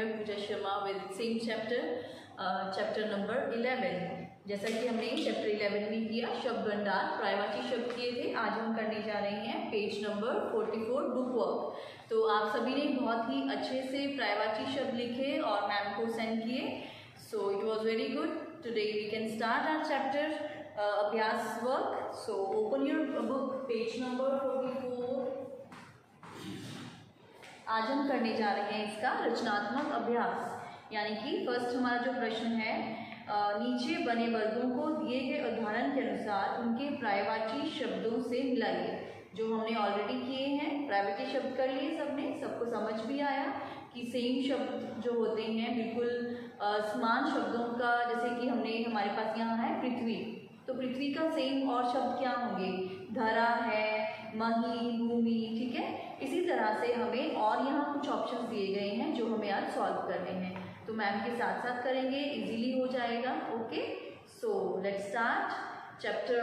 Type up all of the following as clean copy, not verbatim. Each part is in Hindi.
here Pooja Sharma with same chapter number 11। जैसा कि हमने चैप्टर 11 में किया शब्द भंडार पर्यायवाची शब्द किए थे, आज हम करने जा रहे हैं पेज नंबर 44 बुक वर्क। तो आप सभी ने बहुत ही अच्छे से पर्यायवाची शब्द लिखे और मैम को सेंड किए। So it was very good. Today we can start our chapter अभ्यास work. So open your book page number 44। आज हम करने जा रहे हैं इसका रचनात्मक अभ्यास, यानी कि फर्स्ट हमारा जो प्रश्न है, नीचे बने वर्गों को दिए गए उदाहरण के अनुसार उनके पर्यायवाची शब्दों से मिलाइए। जो हमने ऑलरेडी किए हैं, पर्यायवाची शब्द कर लिए सबने, सबको समझ भी आया कि सेम शब्द जो होते हैं बिल्कुल समान शब्दों का, जैसे कि हमारे पास यहाँ है पृथ्वी, तो पृथ्वी का सेम और शब्द क्या होंगे, धरा है, मही, भूमि, ठीक है। इसी तरह से हमें और यहाँ कुछ ऑप्शंस दिए गए हैं जो हमें आज सॉल्व करने हैं, तो मैम के साथ साथ करेंगे, इजीली हो जाएगा। Okay, so let's start chapter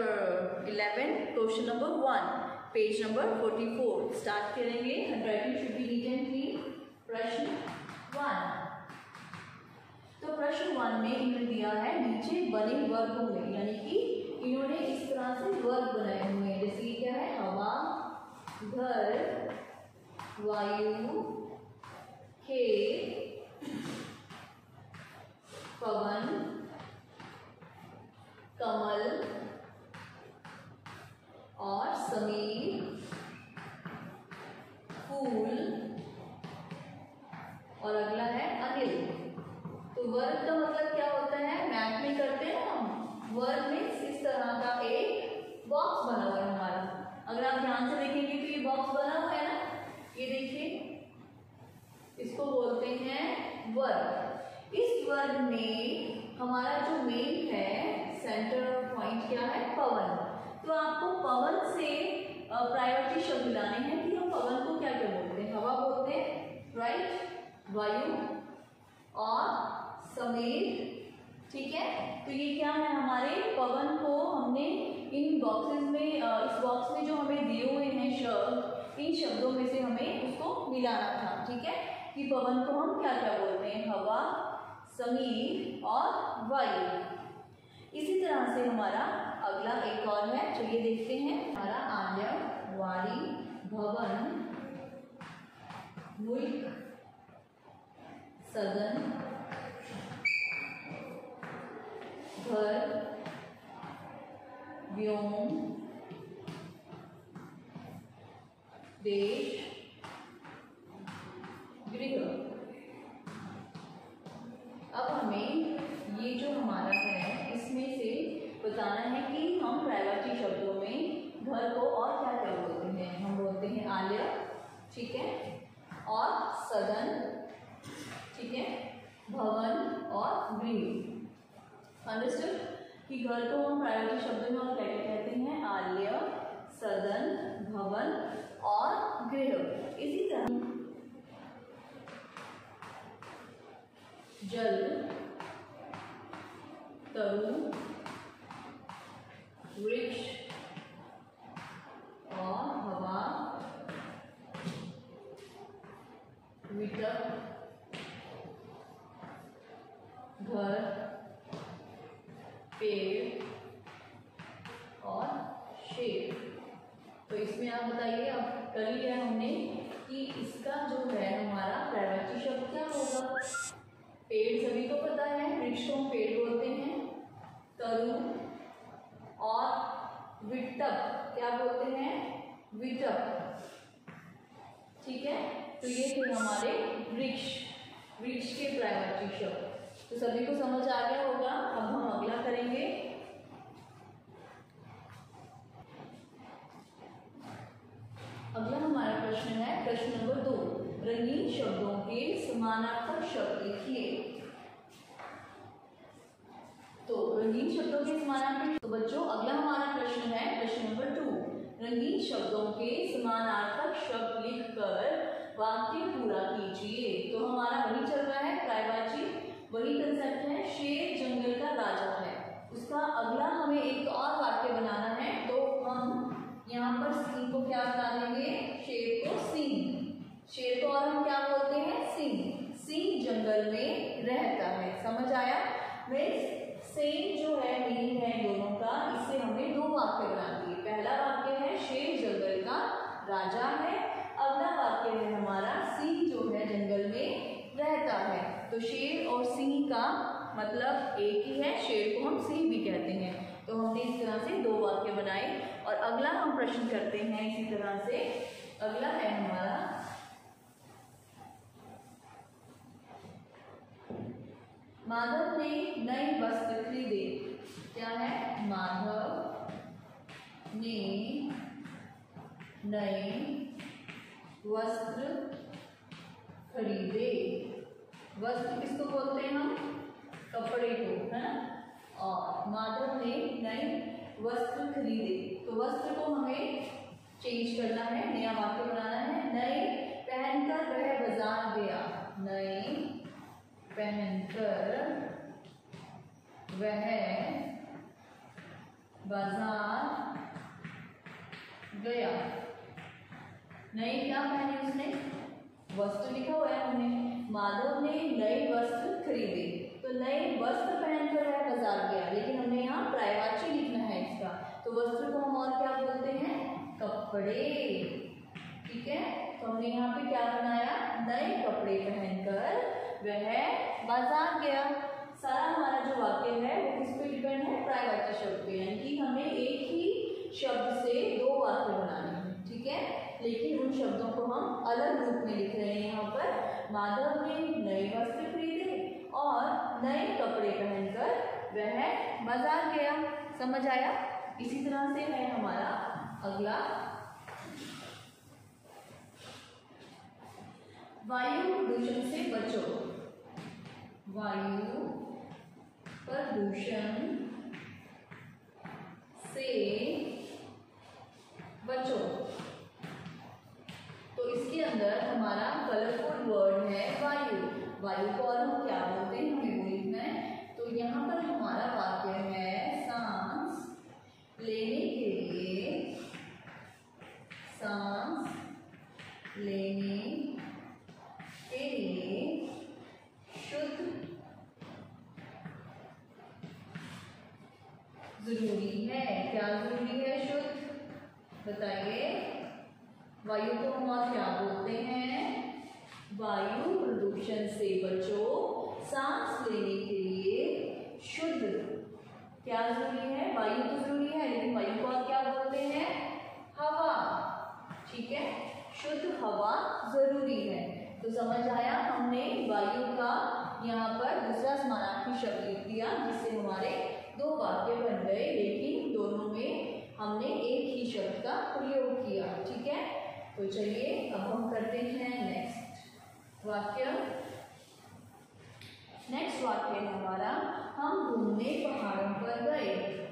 11 question number 1 page number 44 start करेंगे। Handwriting should be neat and clean. प्रश्न 1। तो प्रश्न 1 में इन्होंने दिया है नीचे बने वर्गों में, यानी कि इन्होंने इस तरह से वर्ग बनाए हुए हैं, जैसे कि क्या है, हवा, घर, वायु, खेत, पवन, कमल और समीर, फूल और अगला है अनिल। तो वर्ग का मतलब क्या होता है, मैथ में करते हैं हम, वर्ग में इस तरह का एक बॉक्स बना हुआ है हमारा। अगर आप ध्यान से देखेंगे तो ये बॉक्स बना हुआ है ना, ये देखिए, इसको बोलते हैं वर्ग। इस वर्ग में हमारा जो मेन है, सेंटर पॉइंट क्या है, पवन। तो आपको पवन से पर्यायवाची शब्द लाने हैं कि हम पवन को क्या क्या बोलते हैं, हवा बोलते हैं, राइट, वायु और समीर, ठीक है। तो ये क्या है, हमारे पवन को हमने इन बॉक्सेस में, इस बॉक्स में जो हमें दिए हुए हैं शब्द, इन शब्दों में से हमें उसको मिलाना था, ठीक है, कि पवन को हम क्या क्या बोलते हैं, हवा, समीर और वायु। इसी तरह से हमारा अगला एक और है, चलिए देखते हैं। हमारा आर्य, वारी, भवन, मुल्क, सदन, घर, व्योम, देश, गृह। अब हमें ये जो हमारा है, इसमें से बताना है कि हम पर्यायवाची शब्दों में घर को और क्या क्या बोलते हैं। हम बोलते हैं आलय, ठीक है, और सदन, ठीक है, भवन और गृह। अंडरस्टूड कि घर को हम पर्यायवाची शब्दों में और क्या क्या कहते हैं, आलय, सदन, भवन और गृह। इसी तरह जल, तरु, वृक्ष और हवा, विटक, घर, पेड़ और शेर। तो इसमें आप बताइए, अब कर लिया हमने कि इसका जो है हमारा पर्यायवाची शब्द क्या होगा। पेड़ सभी को पता है, वृक्ष को हम पेड़ बोलते हैं, तरु और विटक क्या बोलते हैं, विटक, ठीक है। तो ये थे हमारे वृक्ष, वृक्ष के पर्यायवाची शब्द। तो सभी को समझ आ गया होगा। अब हम अगला करेंगे। अगला हमारा प्रश्न है, प्रश्न नंबर 2, रंगीन शब्दों के समानार्थक शब्द लिखिए। तो रंगीन शब्दों के समानार्थक, तो बच्चों अगला हमारा प्रश्न है, प्रश्न नंबर 2, रंगीन शब्दों के समानार्थक शब्द लिखकर वाक्य पूरा कीजिए। तो हमारा वही चल रहा है, पर्यायवाची, वही कंसेप्ट है, शेर जंगल का राजा है, उसका अगला हमें एक और वाक्य बनाना है। तो हम यहाँ पर सिंह को क्या बता देंगे, शेर को सिंह, शेर को और हम क्या बोलते हैं, सिंह। सिंह जंगल में रहता है। समझ आया? मीन्स सेम जो है मीनिंग है दोनों का, इससे हमने दो वाक्य बना दिए। पहला वाक्य है शेर जंगल का राजा है, अगला वाक्य है हमारा सिंह जो है जंगल में रहता है। तो शेर और सिंह का मतलब एक ही है, शेर को हम सिंह भी कहते हैं। तो हमने इस तरह से दो वाक्य बनाए। और अगला हम प्रश्न करते हैं इसी तरह से। अगला है हमारा माधव ने नए वस्त्र खरीदे। क्या है? माधव ने नए वस्त्र खरीदे। वस्त्र किसको बोलते हैं हम? कपड़े को, है ना। और माधव ने नए वस्त्र खरीदे, तो वस्त्र को हमें चेंज करना है, नया वाक्य बनाना है। नए पहनकर वह बाजार गया। नए पहनकर वह बाजार गया। नए क्या पहने उसने? वस्त्र लिखा हुआ है हमने। माधव ने नए वस्त्र खरीदे, तो नए वस्त्र पहनकर वह बाजार गया, लेकिन हमने यहाँ पर्यायवाची लिखना है इसका। तो वस्त्र को हम और क्या बोलते हैं? कपड़े। ठीक है, तो हमने यहाँ पे क्या बनाया? नए कपड़े पहनकर वह बाजार गया। सारा हमारा जो वाक्य है वो किस पे डिपेंड है? पर्यायवाची शब्द पे, यानी कि हमें एक ही शब्द से दो वाक्य बनाने हैं। ठीक है, लेकिन उन शब्दों को हम अलग रूप में लिख रहे हैं। यहाँ पर माधव ने नए वस्त्र खरीदे और नए कपड़े पहनकर वह बाजार गया। समझ आया? इसी तरह से है हमारा अगला, वायु प्रदूषण से बचो। वायु प्रदूषण से बचो। तो इसके अंदर हमारा कलरफुल वर्ड है वायु। वायु को और हम क्या बोलते हैं हमें वो लिखना है। तो यहाँ पर हमारा वाक्य है सांस लेने के लिए, सांस लेने के लिए शुद्ध जरूरी है। क्या जरूरी है? शुद्ध। बताइए, वायु को हम और क्या बोलते हैं? वायु प्रदूषण से बचो, सांस लेने के लिए शुद्ध क्या जरूरी है? वायु तो जरूरी है, लेकिन वायु को और क्या बोलते हैं? हवा। ठीक है, शुद्ध हवा जरूरी है। तो समझ आया? हमने वायु का यहाँ पर दूसरा समानार्थी शब्द लिख दिया, जिससे हमारे दो वाक्य बन गए, लेकिन दोनों में हमने एक ही शब्द का प्रयोग किया। ठीक है, तो चलिए अब हम करते हैं नेक्स्ट वाक्य। नेक्स्ट वाक्य है हमारा, हम घूमने पहाड़ों पर गए।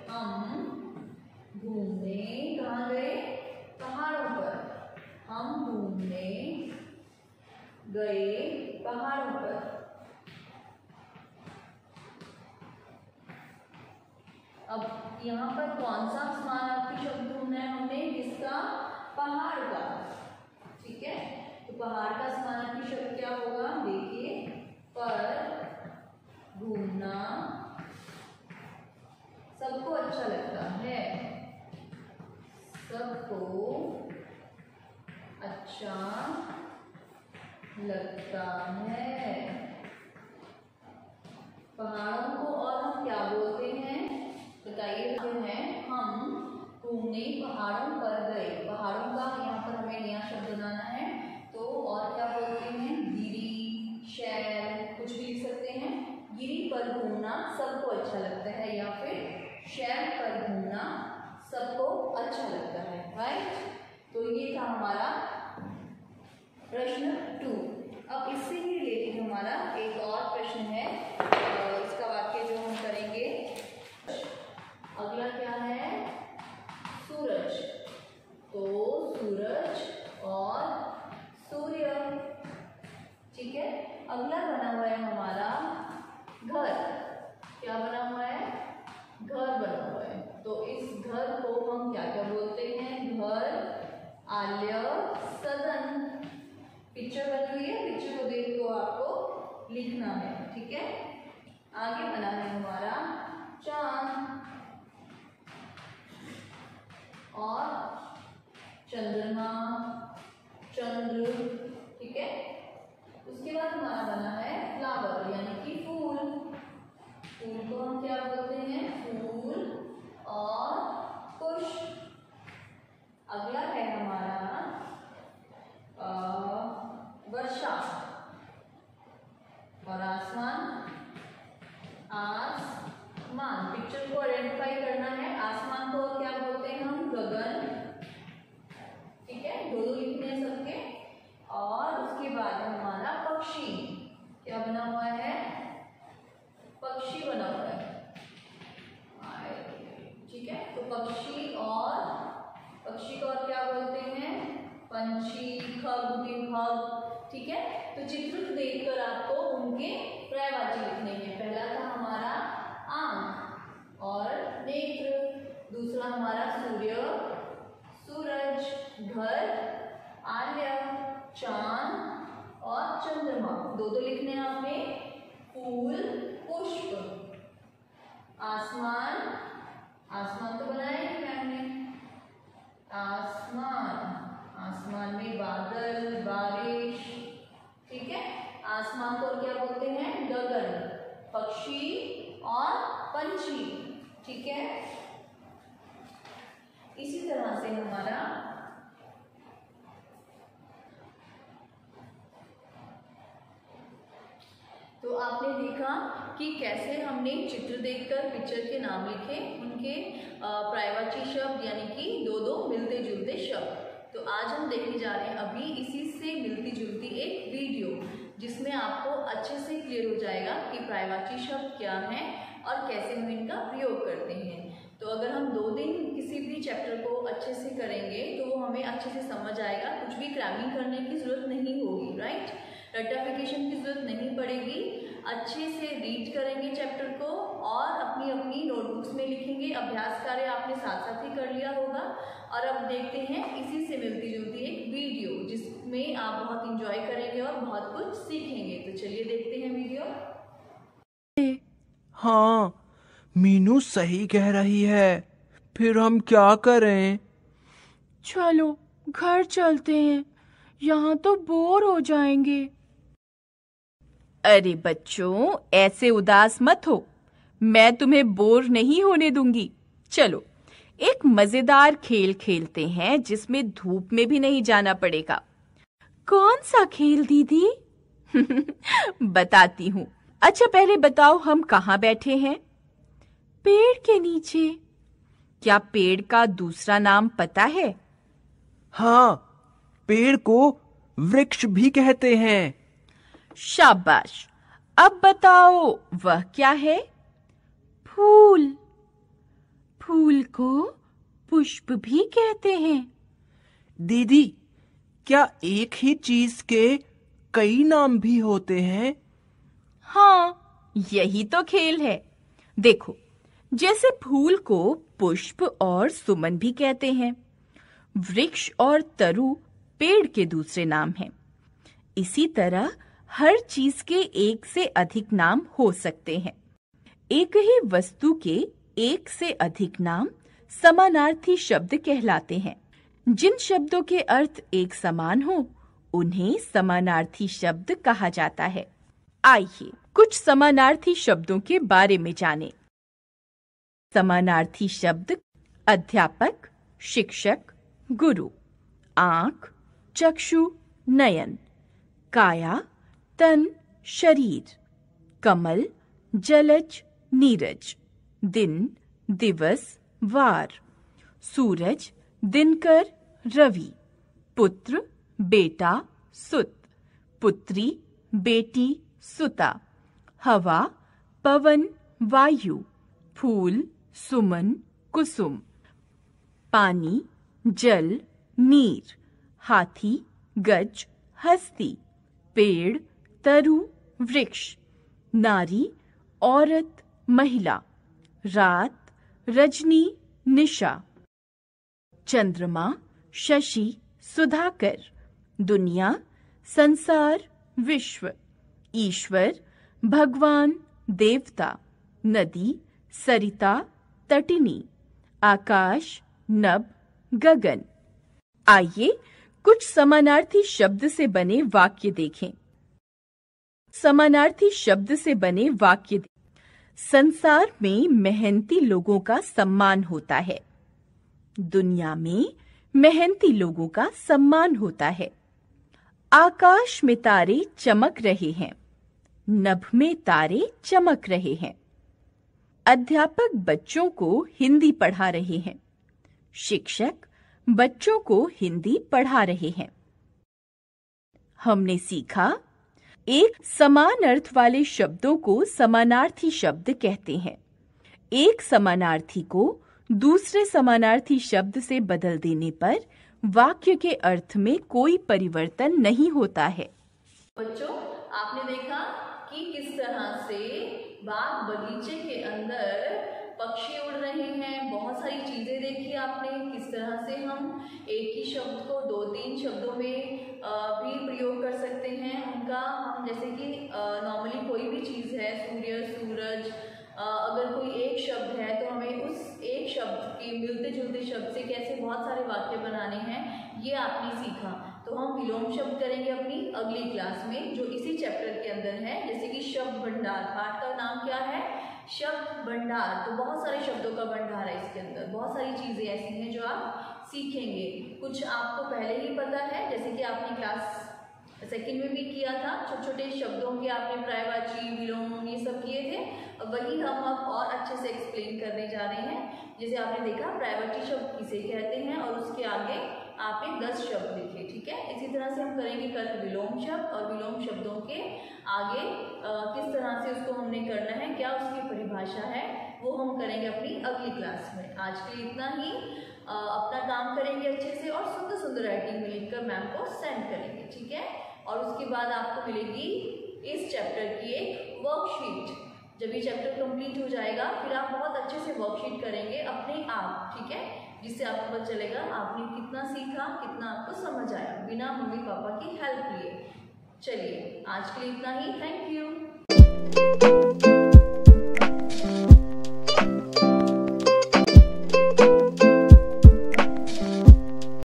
हम घूमने कहाँ गए? पहाड़ों पर। हम घूमने गए पहाड़ों पर। अब यहाँ पर कौन सा समानार्थी शब्द ढूंढना है हमने? किसका? पहाड़ का। ठीक है, तो पहाड़ का समानार्थी शब्द क्या होगा? देखिए, पर घूमना सबको अच्छा लगता है। सबको अच्छा लगता है। पहाड़ों को और हम क्या बोलते हैं? बताइए। हैं हम घूमने पहाड़ों पर गए। पहाड़ों का यहाँ पर हमें नया शब्द बनाना है, तो और क्या बोलते हैं? गिरी, शैल, कुछ भी लिख सकते हैं। गिरी पर घूमना सबको अच्छा लगता है, या फिर शैल पर घूमना सबको अच्छा लगता है। राइट, तो ये था हमारा प्रश्न 2। अब इससे ही रिलेटेड हमारा एक और प्रश्न है, इसका वाक्य जो हम करेंगे। अगला क्या है? सूरज। तो सूरज और सूर्य। ठीक है, अगला बना हुआ है हमारा घर। क्या बना हुआ है? घर बना हुआ है। तो इस घर को हम क्या क्या बोलते हैं? घर, आलय, सदन। पिक्चर बनी हुई है, पिक्चर को देख तो आपको लिखना है। ठीक है, आगे बना है हमारा चांद और चंद्रमा, चंद्र। ठीक है, उसके बाद हमारा बना है फ्लावर यानी कि फूल। फूल को हम क्या बोलते हैं? फूल और पुष्प। अगला है हमारा वर्षा और आसमान। आसमान, पिक्चर को आइडेंटिफाई करना है। आसमान को क्या बोलते हैं हम? गगन। ठीक है, दो लिखने हैं सबके। और उसके बाद हमारा पक्षी, क्या बना हुआ है? पक्षी बना हुआ है। ठीक है, तो पक्षी को और क्या बोलते हैं? पंछी, खग, विहग। ठीक है, तो चित्र देखकर आपको उनके पर्यायवाची लिखने हैं। पहला था हमारा आंख और नेत्र, दूसरा हमारा सूर्य, सूरज, घर, आर्य, चांद और चंद्रमा। दो लिखने हैं आपने। फूल, पुष्प, आसमान, आसमान तो बनाया ही मैंने। आसमान, आसमान में बादल, बारिश। ठीक है, आसमान को क्या बोलते हैं? गगन, पक्षी और पंछी। ठीक है, इसी तरह से हमारा तो आपने देखा कि कैसे हमने चित्र देखकर पिक्चर के नाम लिखे, उनके पर्यायवाची शब्द यानी कि दो दो मिलते जुलते शब्द। तो आज हम देखने जा रहे हैं अभी इसी से मिलती जुलती एक वीडियो, जिसमें आपको अच्छे से क्लियर हो जाएगा कि पर्यायवाची शब्द क्या हैं और कैसे हम इनका प्रयोग करते हैं। तो अगर हम 2 दिन किसी भी चैप्टर को अच्छे से करेंगे तो वो हमें अच्छे से समझ आएगा। कुछ भी क्रैमिंग करने की ज़रूरत नहीं होगी, राइट? रट्टाफिकेशन की ज़रूरत नहीं पड़ेगी। अच्छे से रीड करेंगे चैप्टर को और अपनी अपनी नोटबुक्स में लिखेंगे। अभ्यास कार्य आपने साथ साथ ही कर लिया होगा। और अब देखते हैं इसी से मिलती जुलती एक वीडियो, जिसमें आप बहुत इंजॉय करेंगे और बहुत कुछ सीखेंगे। तो चलिए देखते हैं वीडियो। हाँ, मीनू सही कह रही है। फिर हम क्या करें? चलो घर चलते हैं, यहाँ तो बोर हो जाएंगे। अरे बच्चों, ऐसे उदास मत हो, मैं तुम्हें बोर नहीं होने दूंगी। चलो एक मजेदार खेल खेलते हैं जिसमें धूप में भी नहीं जाना पड़ेगा। कौन सा खेल दीदी? बताती हूँ। अच्छा पहले बताओ, हम कहाँ बैठे हैं? पेड़ के नीचे। क्या पेड़ का दूसरा नाम पता है? हाँ, पेड़ को वृक्ष भी कहते हैं। शाबाश। अब बताओ वह क्या है? फूल। फूल को पुष्प भी कहते हैं। दीदी, क्या एक ही चीज के कई नाम भी होते हैं? हाँ, यही तो खेल है। देखो, जैसे फूल को पुष्प और सुमन भी कहते हैं, वृक्ष और तरु पेड़ के दूसरे नाम हैं। इसी तरह हर चीज के एक से अधिक नाम हो सकते हैं। एक ही वस्तु के एक से अधिक नाम समानार्थी शब्द कहलाते हैं। जिन शब्दों के अर्थ एक समान हो, उन्हें समानार्थी शब्द कहा जाता है। आइए कुछ समानार्थी शब्दों के बारे में जानें। समानार्थी शब्द: अध्यापक, शिक्षक, गुरु। आंख, चक्षु, नयन। काया, तन, शरीर। कमल, जलज, नीरज। दिन, दिवस, वार। सूरज, दिनकर, रवि। पुत्र, बेटा, सुत। पुत्री, बेटी, सुता। हवा, पवन, वायु। फूल, सुमन, कुसुम। पानी, जल, नीर। हाथी, गज, हस्ती। पेड़, तरु, वृक्ष। नारी, औरत, महिला। रात, रजनी, निशा। चंद्रमा, शशि, सुधाकर। दुनिया, संसार, विश्व। ईश्वर, भगवान, देवता, नदी, सरिता, तटिनी, आकाश, नभ, गगन। आइए कुछ समानार्थी शब्द से बने वाक्य देखें। समानार्थी शब्द से बने वाक्य। संसार में मेहनती लोगों का सम्मान होता है। दुनिया में मेहनती लोगों का सम्मान होता है। आकाश में तारे चमक रहे हैं। नभ में तारे चमक रहे हैं। अध्यापक बच्चों को हिंदी पढ़ा रहे हैं। शिक्षक बच्चों को हिंदी पढ़ा रहे हैं। हमने सीखा, एक समान अर्थ वाले शब्दों को समानार्थी शब्द कहते हैं। एक समानार्थी को दूसरे समानार्थी शब्द से बदल देने पर वाक्य के अर्थ में कोई परिवर्तन नहीं होता है। बच्चों, आपने देखा कि किस तरह से बाग बगीचे के अंदर पक्षी उड़ रहे हैं। बहुत सारी चीजें देखी आपने, किस तरह से हम एक ही शब्द को 2-3 शब्दों में भी प्रयोग कर सकते हैं उनका। हम जैसे कि नॉर्मली कोई भी चीज है, सूर्य, सूरज, अगर कोई एक शब्द है तो हमें उस एक शब्द के मिलते जुलते शब्द से कैसे बहुत सारे वाक्य बनाने हैं, ये आपने सीखा। तो हम विलोम शब्द करेंगे अपनी अगली क्लास में, जो इसी चैप्टर के अंदर है। जैसे कि शब्द भंडार, पाठ का नाम क्या है? शब्द भंडार। तो बहुत सारे शब्दों का भंडार है इसके अंदर। बहुत सारी चीजें ऐसी हैं जो आप सीखेंगे। कुछ आपको पहले ही पता है, जैसे कि आपने क्लास सेकंड में भी किया था, छोटे छोटे शब्दों के आपने पर्यायवाची, विलोम, ये सब किए थे। वही हम अब और अच्छे से एक्सप्लेन करने जा रहे हैं। जैसे आपने देखा पर्यायवाची शब्द किसे कहते हैं और उसके आगे आपने 10 शब्द लिखे, ठीक है। इसी तरह से हम करेंगे कल विलोम शब्द, और विलोम शब्दों के आगे किस तरह से उसको हमने करना है, क्या उसकी परिभाषा है, वो हम करेंगे अपनी अगली क्लास में। आज के लिए इतना ही। अपना काम करेंगे अच्छे से और सुंदर सुंदर राइटिंग में लिखकर मैम को सेंड करेंगे, ठीक है। और उसके बाद आपको मिलेगी इस चैप्टर की एक वर्कशीट। जब ये चैप्टर कंप्लीट हो जाएगा फिर आप बहुत अच्छे से वर्कशीट करेंगे अपने आप, ठीक है, जिससे आपको पता चलेगा आपने कितना सीखा, कितना आपको समझ आया बिना मम्मी पापा की हेल्प लिए। चलिए आज के लिए इतना ही। Thank you.